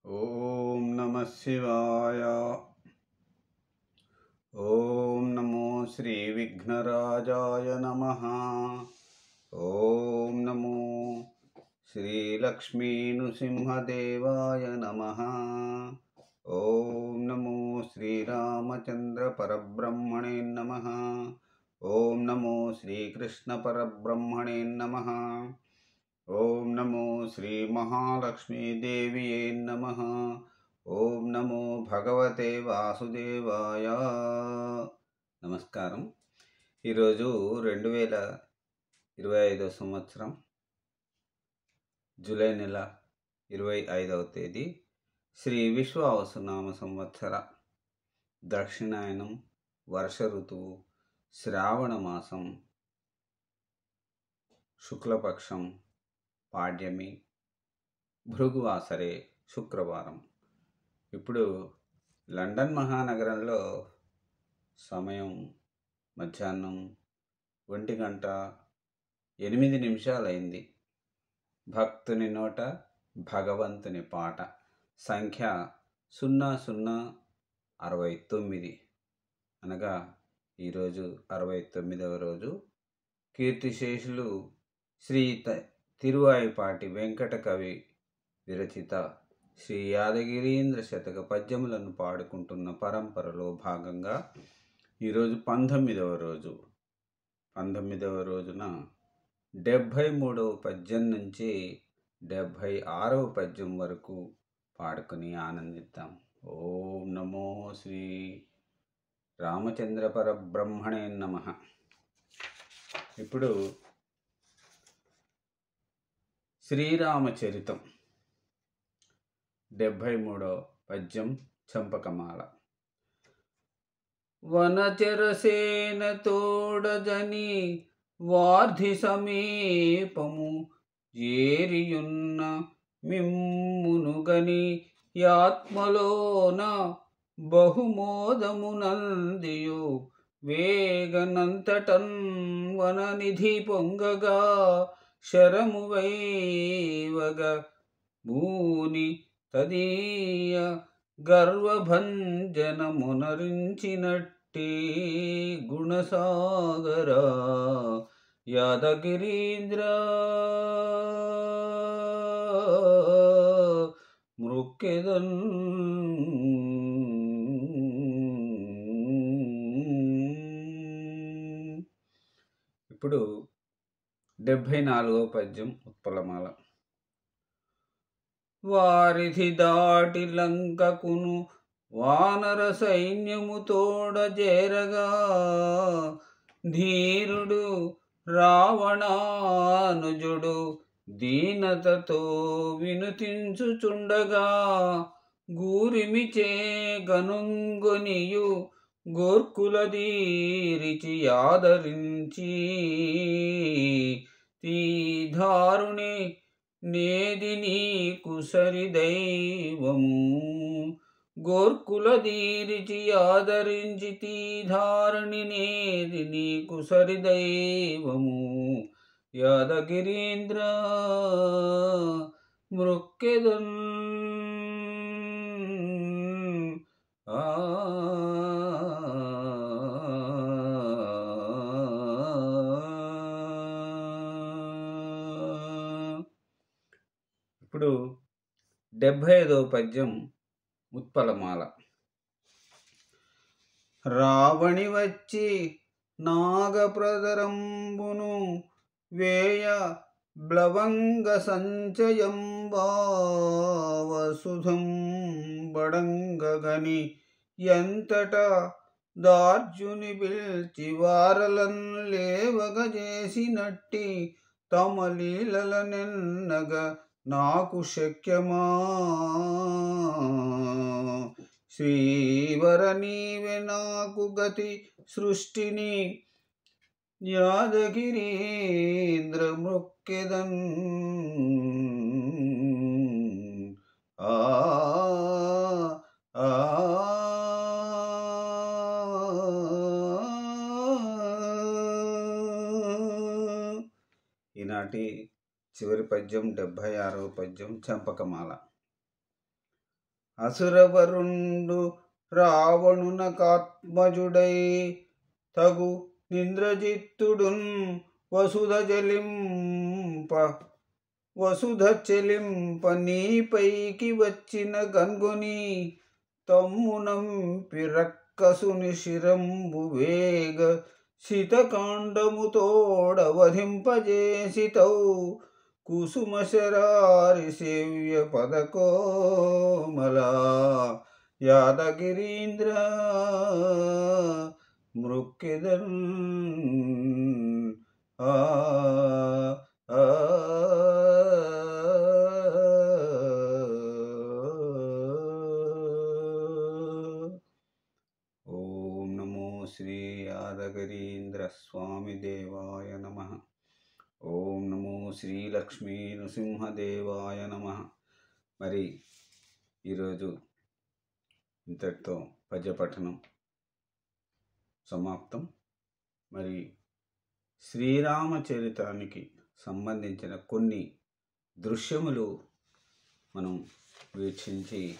ఓం నమ శివాయ. ఓం నమో శ్రీ విఘ్నరాజాయ నమః. ఓం నమో శ్రీ లక్ష్మీ నృసింహదేవాయ నమః. ఓం నమో శ్రీరామచంద్ర పరబ్రహ్మణే నమః. ఓం నమో శ్రీకృష్ణ పరబ్రహ్మణే నమః. ఓం నమో శ్రీ మహాలక్ష్మీదేవియే నమః. ఓం నమో భగవతే వాసుదేవాయ. నమస్కారం. ఈరోజు 2025 సంవత్సరం జూలై నెల 25వ తేదీ శ్రీ విశ్వావసునామ సంవత్సర దక్షిణాయనం వర్ష ఋతువు శ్రావణ మాసం శుక్లపక్షం పాడ్యమి భృగువాసరే శుక్రవారం. ఇప్పుడు లండన్ మహానగరంలో సమయం మధ్యాహ్నం 1:08 అయింది. భక్తుని నోట భగవంతుని పాట. సంఖ్య 0069 అనగా ఈరోజు 69వ రోజు. కీర్తిశేషులు శ్రీ తిరువాయిపాటి వెంకట కవి విరచిత శ్రీ యాదగిరీంద్ర శతక పద్యములను పాడుకుంటున్న పరంపరలో భాగంగా ఈరోజు 19వ రోజు. 19వ రోజున 73వ పద్యం నుంచి 76వ పద్యం వరకు పాడుకుని ఆనందిద్దాం. ఓం నమో శ్రీ రామచంద్ర పరబ్రహ్మణే నమః. ఇప్పుడు శ్రీరామచరితం 73వ పద్యం చంపకమాల. వనచరసేన తోడజని వార్ధి సమీపము ఏరియున్న మిమ్మునుగని యాత్మలోన బహుమోదమునందియు వేగనంతటన్ వననిధి పొంగగా శరము వైవగ భూని తదీయ గర్వభంజనమునరించినట్టి గుణసాగర యాదగిరీంద్ర మృక్కెదన్. ఇప్పుడు 74వ పద్యం ఉత్పలమాల. వారిధి దాటి లంకకును వానర సైన్యము తోడ చేరగా ధీరుడు రావణానుజుడు దీనతతో వినుతించుచుండగా గూరిమిచే గనుంగొనియు గోర్కులదీరిచి ఆదరించి తీధారుని నేది నీకు సరిదైవము. గోర్కులదీరిచి ఆదరించి తీధారుని నేది నీకు సరిదైవము. యాదగిరీంద్ర మృక్కెదన్. ఇప్పుడు 75వ పద్యం ఉత్పలమాల. రావణి వచ్చి నాగప్రదరంబును వేయ బ్లవంగ సంచయం వసుధం బడంగగని ఎంతట దార్జుని పిల్చి వారలన్ లేవగజేసినట్టి తమ లీలల నెన్నగ నాకు శక్యమా. శ్రీవర నీవే నాకు గతి సృష్టిని యాదగిరీంద్ర మృక్కెదన్. ఆ ఆ ఈనాటి చివరి పద్యం 76వ పద్యం చంపకమాల. అసురవరుండు రావణునకాత్మజుడై తగు నింద్రజిత్తుడున్ వసుధ చెలింప నీపైకి వచ్చిన గన్గొని తమ్మునంపి రక్కసుని శిరంబు వేగ శితకాండముతోడ వధింపజేసితౌ కుసుమశరారి సేవ్య పదకోమలా యాదగిరీంద్ర మృక్కిదన్ ఓం నమో శ్రీ యాదగిరీంద్ర స్వామి దేవాయ నమః. ఓం నమో శ్రీ లక్ష్మీ నృసింహదేవాయ నమః. మరి ఈరోజు ఇంతటితో పద్యపఠనం సమాప్తం. మరి శ్రీరామచరితానికి సంబంధించిన కొన్ని దృశ్యములు మనం వీక్షించి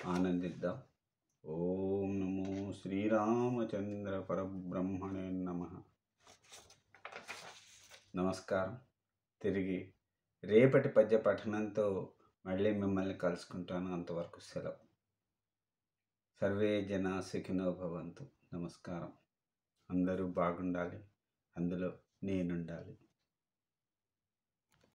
ఆనందిద్దాం. ఓం నమో శ్రీరామచంద్ర పరబ్రహ్మణే నమః. నమస్కారం. తిరిగి రేపటి పద్య పఠనంతో మళ్ళీ మిమ్మల్ని కలుసుకుంటాను. అంతవరకు సెలవు. సర్వే జనా సుఖినో భవంతు. నమస్కారం. అందరూ బాగుండాలి, అందులో నేనుండాలి.